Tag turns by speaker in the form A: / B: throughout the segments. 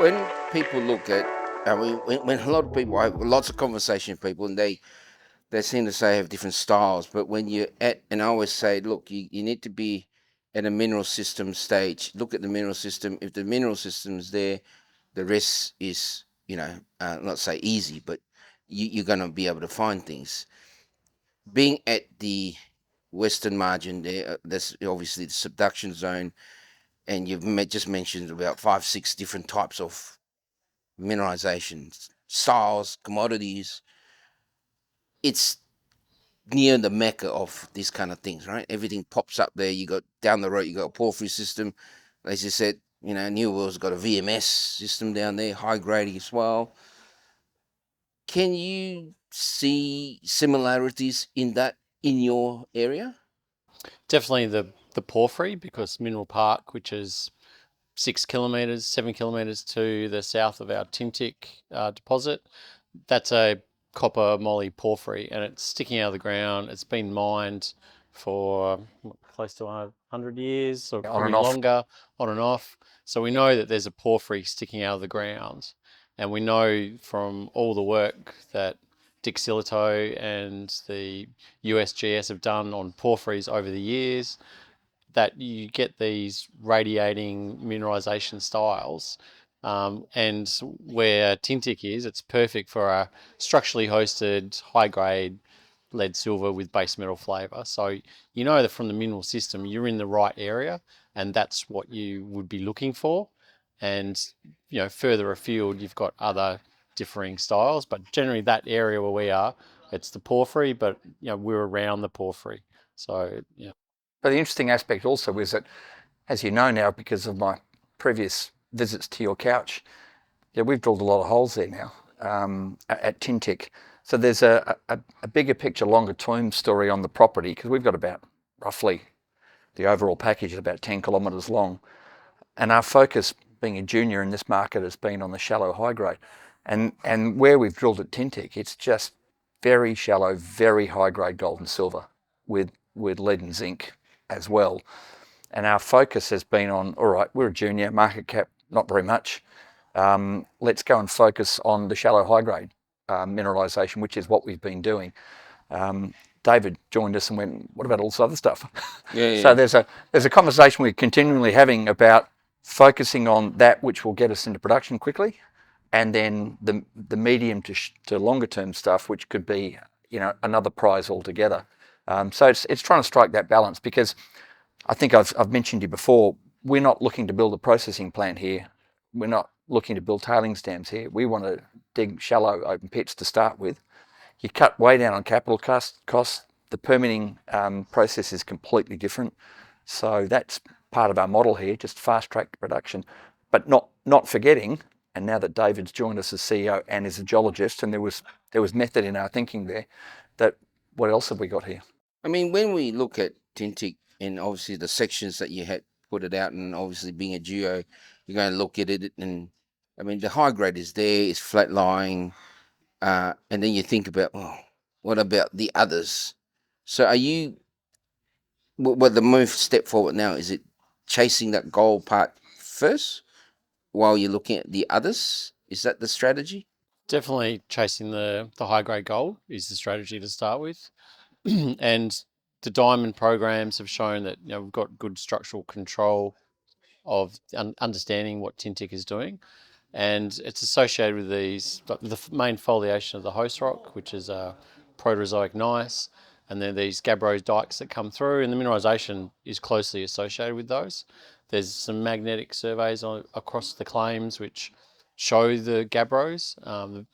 A: When people look at, I mean, when a lot of people, I have lots of conversation with people, and they seem to say have different styles. But when you're at, and I always say, look, you need to be at a mineral system stage. Look at the mineral system. If the mineral system is there, the rest is, not say easy, but you're going to be able to find things. Being at the western margin there, that's obviously the subduction zone, and you've just mentioned about 5, 6 different types of mineralization styles, commodities. It's near the mecca of these kind of things, right? Everything pops up there. You got down the road, you got a porphyry system. As you said, New World's got a VMS system down there, high grade as well. Can you see similarities in that in your area?
B: Definitely the porphyry, because Mineral Park, which is 6 kilometres, 7 kilometres to the south of our Tintic deposit, that's a copper moly porphyry, and it's sticking out of the ground. It's been mined for close to 100 years, or probably longer, on and off. So we know that there's a porphyry sticking out of the ground, and we know from all the work that Dick Silito and the USGS have done on porphyries over the years, that you get these radiating mineralisation styles. And where Tintic is, it's perfect for a structurally hosted, high grade lead silver with base metal flavour. So you know that from the mineral system, you're in the right area, and that's what you would be looking for. And further afield, you've got other differing styles, but generally that area where we are, it's the porphyry, but we're around the porphyry. So yeah.
C: But the interesting aspect also is that, as you know now, because of my previous visits to your couch, we've drilled a lot of holes there now at Tintic. So there's a bigger picture, longer term story on the property, because we've got about roughly the overall package is about 10 kilometres long. And our focus, being a junior in this market, has been on the shallow high grade. And where we've drilled at Tintic, it's just very shallow, very high grade gold and silver with lead and zinc as well. And our focus has been on, all right, we're a junior, market cap, not very much. Let's go and focus on the shallow high grade mineralisation, which is what we've been doing. David joined us and went, what about all this other stuff?
A: Yeah.
C: So there's a conversation we're continually having about focusing on that which will get us into production quickly, and then the medium to longer term stuff, which could be another prize altogether. So it's trying to strike that balance, because I think I've mentioned to you before, we're not looking to build a processing plant here. We're not looking to build tailings dams here. We want to dig shallow open pits to start with. You cut way down on capital costs. The permitting process is completely different. So that's part of our model here, just fast track production, but not forgetting. And now that David's joined us as CEO and is a geologist, and there was method in our thinking there, that what else have we got here?
A: I mean, when we look at Tintic and obviously the sections that you had put it out, and obviously being a geo, you're going to look at it, and I mean, the high grade is there, it's flat lying, and then you think about, what about the others? So are you, well, the move step forward now, is it chasing that gold part first while you're looking at the others? Is that the strategy?
B: Definitely chasing the high grade gold is the strategy to start with. And the diamond programs have shown that we've got good structural control of understanding what Tintic is doing, and it's associated with the main foliation of the host rock, which is a Proterozoic gneiss, and then these gabbro dikes that come through, and the mineralisation is closely associated with those. There's some magnetic surveys across the claims which show the gabbros,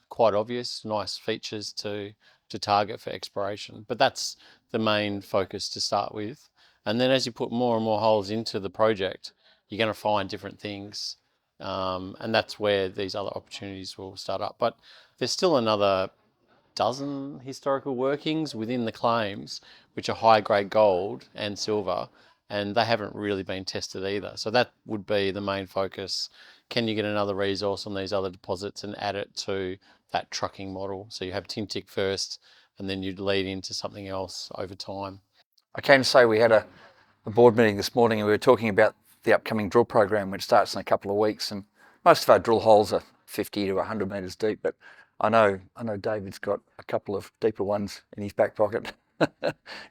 B: quite obvious, nice features to target for exploration. But that's the main focus to start with. And then as you put more and more holes into the project, you're going to find different things. And that's where these other opportunities will start up. But there's still another dozen historical workings within the claims which are high grade gold and silver, and they haven't really been tested either. So that would be the main focus. Can you get another resource on these other deposits and add it to that trucking model? So you have Tintic first, and then you'd lead into something else over time.
C: I can say we had a board meeting this morning, and we were talking about the upcoming drill program, which starts in a couple of weeks. And most of our drill holes are 50 to 100 metres deep, but I know David's got a couple of deeper ones in his back pocket,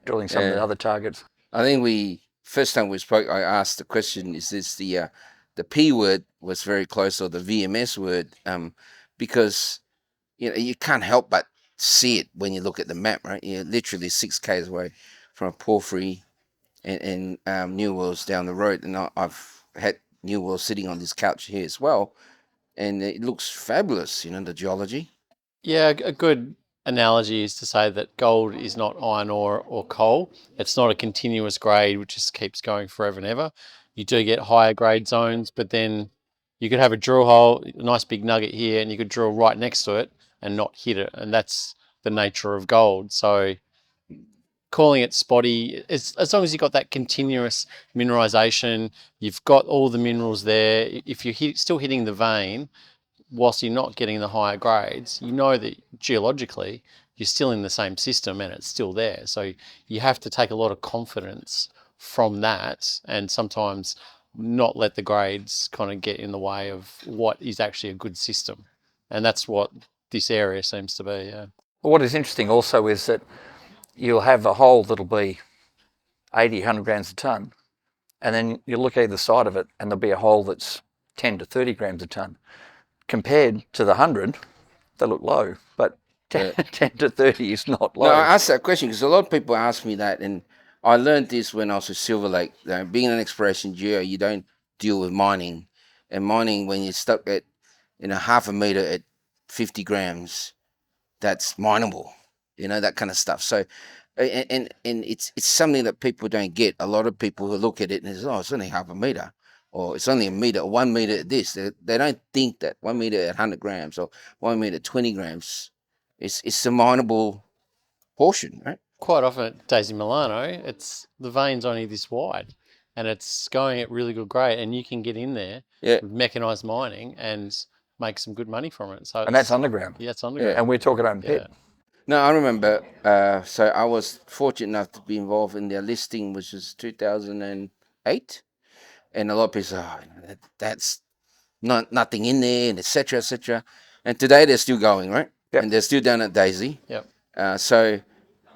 C: drilling some of the other targets.
A: I think first time we spoke, I asked the question: is this the P word was very close, or the VMS word? Because you can't help but see it when you look at the map, right? You're literally 6 k's away from a porphyry and New World's down the road, and I've had New World sitting on this couch here as well, and it looks fabulous. The geology.
B: Yeah, a good analogy is to say that gold is not iron ore or coal. It's not a continuous grade which just keeps going forever and ever. You do get higher grade zones, but then you could have a drill hole, a nice big nugget here, and you could drill right next to it and not hit it. And that's the nature of gold. So calling it spotty, as long as you've got that continuous mineralisation, you've got all the minerals there. If you're still hitting the vein, whilst you're not getting the higher grades, you know that geologically you're still in the same system and it's still there. So you have to take a lot of confidence from that, and sometimes not let the grades kind of get in the way of what is actually a good system. And that's what this area seems to be, yeah.
C: Well, what is interesting also is that you'll have a hole that'll be 80, 100 grams a tonne, and then you look either side of it and there'll be a hole that's 10 to 30 grams a tonne. Compared to the 100, they look low, but 10 to 30 is not low.
A: No, I asked that question because a lot of people ask me that, and I learned this when I was with Silver Lake. Being an exploration geo, you don't deal with mining, and mining, when you're stuck at half a meter at 50 grams, that's mineable, that kind of stuff. So, and it's something that people don't get. A lot of people who look at it and say, "Oh, it's only half a meter," or "It's only a meter, 1 meter at this." They don't think that 1 meter at 100 grams or 1 meter at 20 grams it's the mineable portion, right?
B: Quite often at Daisy Milano, it's the vein's only this wide, and it's going at really good grade, and you can get in there with mechanised mining and make some good money from it. So
C: and that's underground.
B: Yeah, it's underground.
C: And we're talking open pit.
B: Yeah.
A: No, I remember. So I was fortunate enough to be involved in their listing, which was 2008, and a lot of people say, "Oh, that's nothing in there," and etc. etc. And today they're still going, right?
C: Yep.
A: And they're still down at Daisy.
B: Yep.
A: So,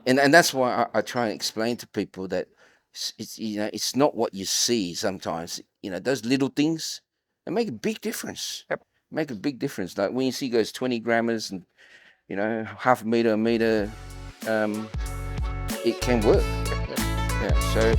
A: and that's why I try and explain to people that it's not what you see sometimes. Those little things, they make a big difference.
C: Yep.
A: Make a big difference. Like when you see those 20 grammars and half a meter, it can work. Yeah. So